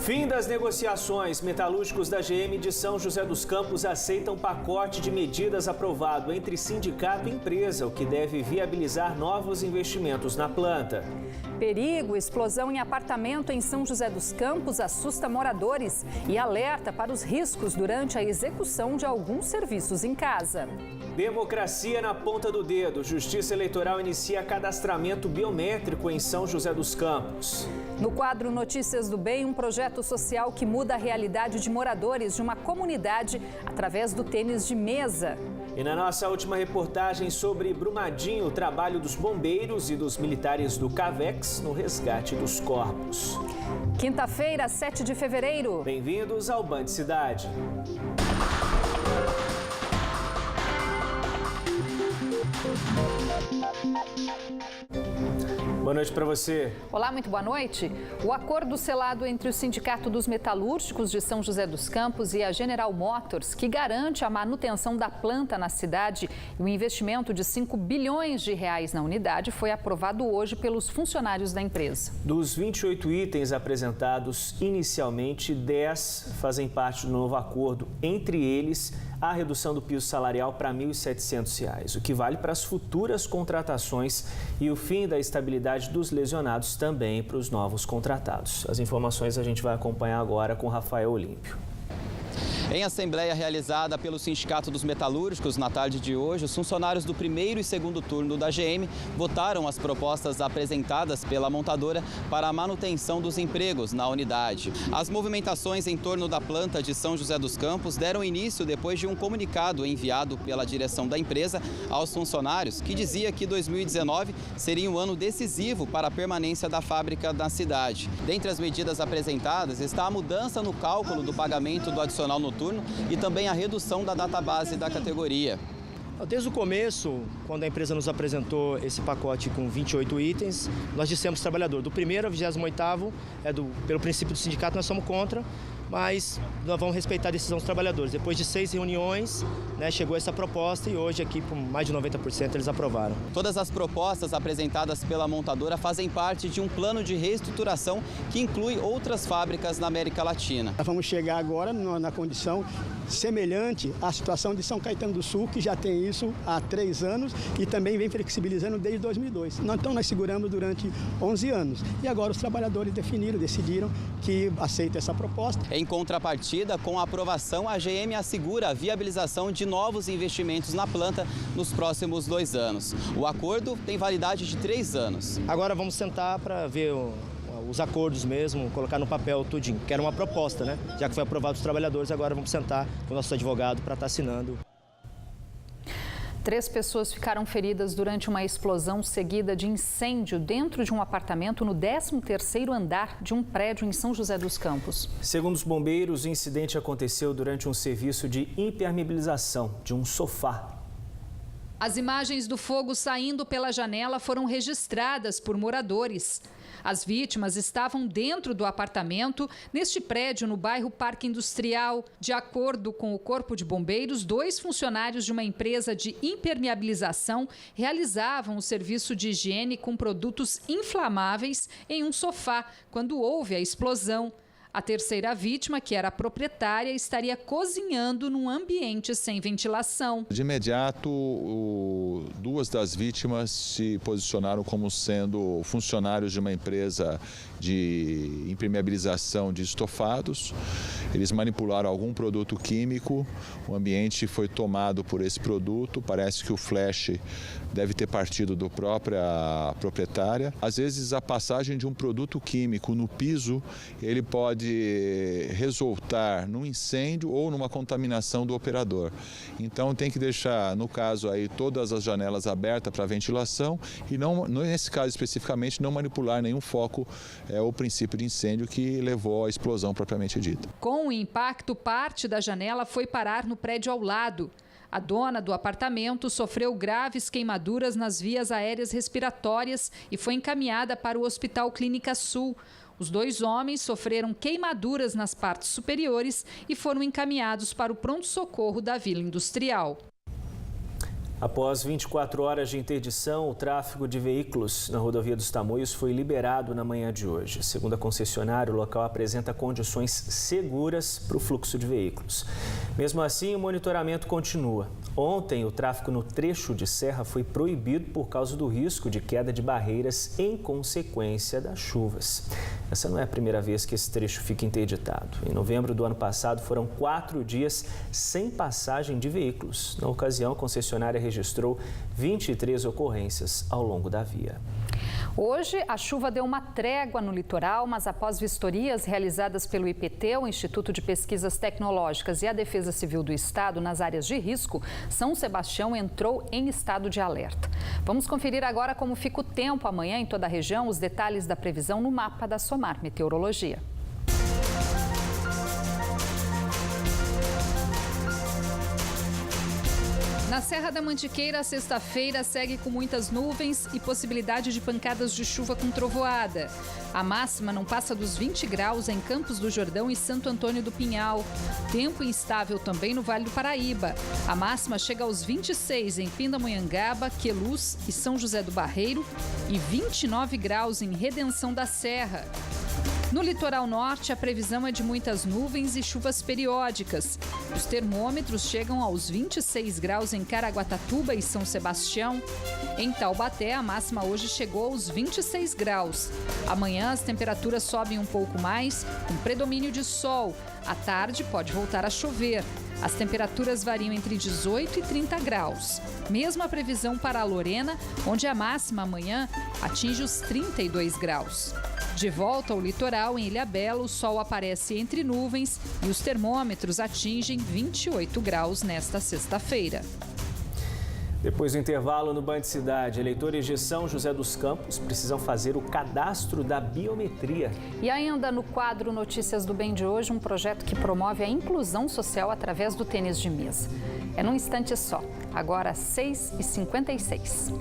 Fim das negociações. Metalúrgicos da GM de São José dos Campos aceitam pacote de medidas aprovado entre sindicato e empresa, o que deve viabilizar novos investimentos na planta. Perigo, explosão em apartamento em São José dos Campos assusta moradores e alerta para os riscos durante a execução de alguns serviços em casa. Democracia na ponta do dedo. Justiça Eleitoral inicia cadastramento biométrico em São José dos Campos. No quadro Notícias do Bem, um projeto social que muda a realidade de moradores de uma comunidade através do tênis de mesa. E na nossa última reportagem sobre Brumadinho, o trabalho dos bombeiros e dos militares do CAVEX no resgate dos corpos. Quinta-feira, 7 de fevereiro. Bem-vindos ao Band Cidade. Boa noite para você. Olá, muito boa noite. O acordo selado entre o Sindicato dos Metalúrgicos de São José dos Campos e a General Motors, que garante a manutenção da planta na cidade e o investimento de 5 bilhões de reais na unidade, foi aprovado hoje pelos funcionários da empresa. Dos 28 itens apresentados inicialmente, 10 fazem parte do novo acordo. Entre eles, a redução do piso salarial para R$ 1.700, o que vale para as futuras contratações, e o fim da estabilidade dos lesionados também para os novos contratados. As informações a gente vai acompanhar agora com Rafael Olímpio. Em assembleia realizada pelo Sindicato dos Metalúrgicos na tarde de hoje, os funcionários do primeiro e segundo turno da GM votaram as propostas apresentadas pela montadora para a manutenção dos empregos na unidade. As movimentações em torno da planta de São José dos Campos deram início depois de um comunicado enviado pela direção da empresa aos funcionários, que dizia que 2019 seria um ano decisivo para a permanência da fábrica na cidade. Dentre as medidas apresentadas está a mudança no cálculo do pagamento do adicional noturno e também a redução da database da categoria. Desde o começo, quando a empresa nos apresentou esse pacote com 28 itens, nós dissemos ao trabalhador, do primeiro ao 28º, pelo princípio do sindicato, nós somos contra, mas nós vamos respeitar a decisão dos trabalhadores. Depois de 6 reuniões, chegou essa proposta e hoje aqui, por mais de 90%, eles aprovaram. Todas as propostas apresentadas pela montadora fazem parte de um plano de reestruturação que inclui outras fábricas na América Latina. Nós vamos chegar agora na condição semelhante à situação de São Caetano do Sul, que já tem isso há 3 anos e também vem flexibilizando desde 2002. Então nós seguramos durante 11 anos e agora os trabalhadores decidiram que aceitam essa proposta. Em contrapartida, com a aprovação, a GM assegura a viabilização de novos investimentos na planta nos próximos 2 anos. O acordo tem validade de 3 anos. Agora vamos sentar para ver os acordos mesmo, colocar no papel tudinho, que era uma proposta, Já que foi aprovado os trabalhadores, agora vamos sentar com o nosso advogado para estar assinando. 3 pessoas ficaram feridas durante uma explosão seguida de incêndio dentro de um apartamento no 13º andar de um prédio em São José dos Campos. Segundo os bombeiros, o incidente aconteceu durante um serviço de impermeabilização de um sofá. As imagens do fogo saindo pela janela foram registradas por moradores. As vítimas estavam dentro do apartamento, neste prédio no bairro Parque Industrial. De acordo com o Corpo de Bombeiros, 2 funcionários de uma empresa de impermeabilização realizavam o serviço de higiene com produtos inflamáveis em um sofá, quando houve a explosão. A terceira vítima, que era a proprietária, estaria cozinhando num ambiente sem ventilação. De imediato, 2 das vítimas se posicionaram como sendo funcionários de uma empresa de impermeabilização de estofados. Eles manipularam algum produto químico, o ambiente foi tomado por esse produto, parece que o flash deve ter partido da própria proprietária. Às vezes, a passagem de um produto químico no piso, ele pode resultar num incêndio ou numa contaminação do operador. Então tem que deixar, no caso aí, todas as janelas abertas para ventilação e não, nesse caso especificamente, não manipular nenhum foco ou princípio de incêndio que levou à explosão propriamente dita. Com o impacto, parte da janela foi parar no prédio ao lado. A dona do apartamento sofreu graves queimaduras nas vias aéreas respiratórias e foi encaminhada para o Hospital Clínica Sul. Os 2 homens sofreram queimaduras nas partes superiores e foram encaminhados para o pronto-socorro da Vila Industrial. Após 24 horas de interdição, o tráfego de veículos na rodovia dos Tamoios foi liberado na manhã de hoje. Segundo a concessionária, o local apresenta condições seguras para o fluxo de veículos. Mesmo assim, o monitoramento continua. Ontem, o tráfego no trecho de serra foi proibido por causa do risco de queda de barreiras em consequência das chuvas. Essa não é a primeira vez que esse trecho fica interditado. Em novembro do ano passado, foram 4 dias sem passagem de veículos. Na ocasião, a concessionária registrou 23 ocorrências ao longo da via. Hoje, a chuva deu uma trégua no litoral, mas após vistorias realizadas pelo IPT, o Instituto de Pesquisas Tecnológicas e a Defesa Civil do Estado nas áreas de risco, São Sebastião entrou em estado de alerta. Vamos conferir agora como fica o tempo amanhã em toda a região, os detalhes da previsão no mapa da SOMAR Meteorologia. Na Serra da Mantiqueira, a sexta-feira segue com muitas nuvens e possibilidade de pancadas de chuva com trovoada. A máxima não passa dos 20 graus em Campos do Jordão e Santo Antônio do Pinhal. Tempo instável também no Vale do Paraíba. A máxima chega aos 26 em Pindamonhangaba, Queluz e São José do Barreiro e 29 graus em Redenção da Serra. No litoral norte, a previsão é de muitas nuvens e chuvas periódicas. Os termômetros chegam aos 26 graus em Caraguatatuba e São Sebastião. Em Taubaté, a máxima hoje chegou aos 26 graus. Amanhã, as temperaturas sobem um pouco mais, com predomínio de sol. À tarde, pode voltar a chover. As temperaturas variam entre 18 e 30 graus. Mesma previsão para a Lorena, onde a máxima amanhã atinge os 32 graus. De volta ao litoral, em Ilhabela, o sol aparece entre nuvens e os termômetros atingem 28 graus nesta sexta-feira. Depois do intervalo no Band Cidade, eleitores de São José dos Campos precisam fazer o cadastro da biometria. E ainda no quadro Notícias do Bem de hoje, um projeto que promove a inclusão social através do tênis de mesa. É num instante só, agora 6h56.